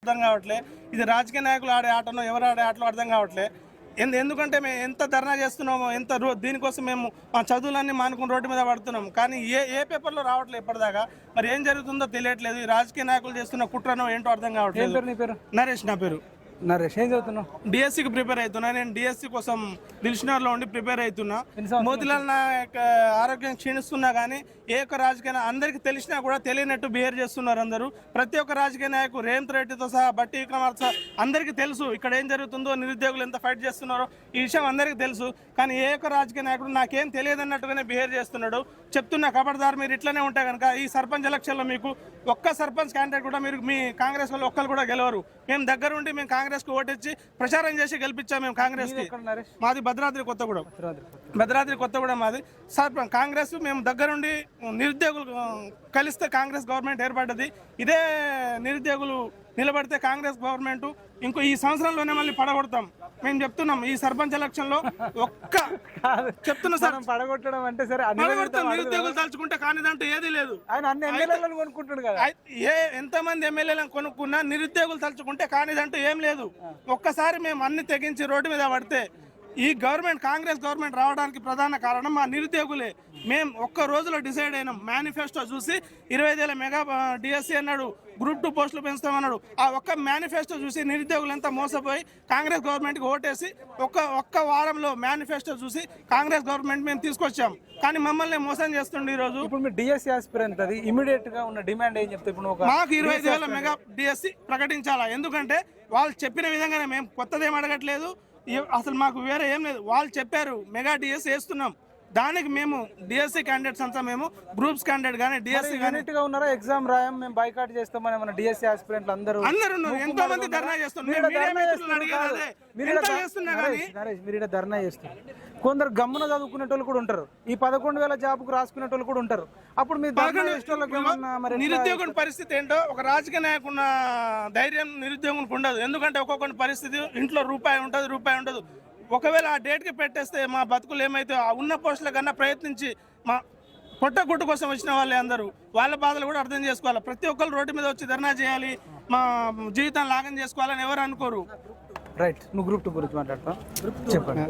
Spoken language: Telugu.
అర్థం కావట్లే. ఇది రాజకీయ నాయకులు ఆడే ఆటనో ఎవరు ఆడే ఆటలో అర్థం కావట్లే. ఎందుకంటే మేము ఎంత ధర్నా చేస్తున్నామో దీనికోసం మేము మా చదువులన్నీ మానుకుని రోడ్డు మీద పడుతున్నాం. కానీ ఏ పేపర్లో రావట్లేదు ఇప్పటిదాకా. మరి ఏం జరుగుతుందో తెలియట్లేదు. ఈ రాజకీయ నాయకులు చేస్తున్న కుట్రనో ఏంటో అర్థం కావట్లేదు. నరేష్ నా పేరు. నరేష్ ఏం చదువుతున్నావు? డిఎస్సికి ప్రిపేర్ అవుతున్నా. నేను డిఎస్సి కోసం దిల్షునగర్లో ఉండి ప్రిపేర్ అవుతున్నా. మోతిలాల్ నాయక్ ఆరోగ్యం క్షీణిస్తున్నా కానీ ఏ ఒక్క రాజకీయ అందరికీ తెలిసినా కూడా తెలియనట్టు బిహేవ్ చేస్తున్నారు అందరూ. ప్రతి ఒక్క రాజకీయ నాయకు రేవంత్ రెడ్డితో సహా బట్టి విక్రమార్క అందరికీ తెలుసు ఇక్కడ ఏం జరుగుతుందో, నిరుద్యోగులు ఎంత ఫైట్ చేస్తున్నారో ఈ విషయం అందరికీ తెలుసు. కానీ ఏ ఒక్క రాజకీయ నాయకుడు నాకేం తెలియదు అన్నట్టుగానే బిహేవ్ చేస్తున్నాడు. చెప్తున్నా ఖబర్దార్, మీరు ఇట్లనే ఉంటే కనుక ఈ సర్పంచ్ ఎలక్షన్లో మీకు ఒక్క సర్పంచ్ క్యాండిడేట్ కూడా మీరు మీ కాంగ్రెస్ వాళ్ళు ఒక్కరు కూడా గెలవరు. మేము దగ్గరుండి మేము కాంగ్రెస్ కు ఓటేసి ప్రచారం చేసి గెలిపించాం. మేము కాంగ్రెస్ కి. మాది భద్రాద్రి కొత్తగూడెం మాది. కాంగ్రెస్ మేము దగ్గరుండి నిరుద్యోగులు కలిస్తే కాంగ్రెస్ గవర్నమెంట్ ఏర్పడ్డది. ఇదే నిరుద్యోగులు నిలబడితే కాంగ్రెస్ గవర్నమెంట్ ఇంకో ఈ సంవత్సరంలోనే మళ్ళీ పడగొడతాం. మేము చెప్తున్నాం ఈ సర్పంచ్ ఎలక్షన్ లో ఒక్క చెప్తున్నా సార్, పడగొట్టడం అంటే సరే నిరుద్యోగులు తలుచుకుంటే కానిదంటూ ఏది లేదు. ఎంతమంది ఎమ్మెల్యేలను కొనుక్కున్నా నిరుద్యోగులు తలుచుకుంటే కానిదంటూ ఏం లేదు. ఒక్కసారి మేము అన్ని తెగించి రోడ్డు మీద పడితే ఈ గవర్నమెంట్ కాంగ్రెస్ గవర్నమెంట్ రావడానికి ప్రధాన కారణం మా నిరుద్యోగులే. మేము ఒక్క రోజులో డిసైడ్ అయినాం. మేనిఫెస్టో చూసి 25,000 మెగా డిఎస్సి అన్నాడు, గ్రూప్ 2 పోస్టులు పెంచుతామన్నాడు. ఆ ఒక్క మేనిఫెస్టో చూసి నిరుద్యోగులు అంతా మోసపోయి కాంగ్రెస్ గవర్నమెంట్కి ఓటేసి ఒక్క వారంలో మేనిఫెస్టో చూసి కాంగ్రెస్ గవర్నమెంట్ మేము తీసుకొచ్చాం. కానీ మమ్మల్ని మోసం చేస్తుండే. ఈ రోజు ఇప్పుడు మీరు డిఎస్సి ఆస్పిరెంట్, అది ఇమీడియట్ గా ఉన్న డిమాండ్ ఏం చెప్తే ఇప్పుడు మాకు 25,000 మెగా డిఎస్సి ప్రకటించాలా. ఎందుకంటే వాళ్ళు చెప్పిన విధంగానే, మేము కొత్తదేం అడగట్లేదు. అసలు మాకు వేరే ఏం లేదు. వాళ్ళు చెప్పారు మెగా డిఎస్సి వేస్తున్నాం. దానికి మేము డిఎస్సి క్యాండిడేట్స్ అంతా మేము గ్రూప్స్ క్యాండిడేట్ కానీ డిఎస్సి కానీ ఉన్నారా, ఎగ్జామ్ రాయం మేము బైకాట్ చేస్తామని మన డిఎస్సి ఆస్పిరెంట్లు అందరూ ఎంతో మంది ధర్నా చేస్తున్నారు. మీరు ధర్నా చేస్తారు. కొందరు గమ్మున చదువుకునే వాళ్ళు కూడా ఉంటారు. ఈ 11,000 జాబ్కు రాసుకునే వాళ్ళు కూడా ఉంటారు. అప్పుడు మీరు నిరుద్యోగం పరిస్థితి ఏంటో ఒక రాజకీయ నాయకున్న ధైర్యం నిరుద్యోగునికి ఉండదు. ఎందుకంటే ఒక్కొక్క పరిస్థితి ఇంట్లో రూపాయి ఉండదు. ఒకవేళ ఆ డేట్కి పెట్టేస్తే మా బతుకులు ఏమైతే ఉన్న పోస్టుల కన్నా ప్రయత్నించి మా పొట్టగుట్టు కోసం వచ్చిన వాళ్ళే అందరూ వాళ్ళ బాధలు కూడా అర్థం చేసుకోవాలి. ప్రతి ఒక్కరు రోడ్డు మీద వచ్చి ధర్నా చేయాలి, మా జీవితాన్ని లాగం చేసుకోవాలని ఎవరు అనుకోరు. రైట్, నువ్వు గ్రూప్ 2 గురించి మాట్లాడతావు, చెప్పండి.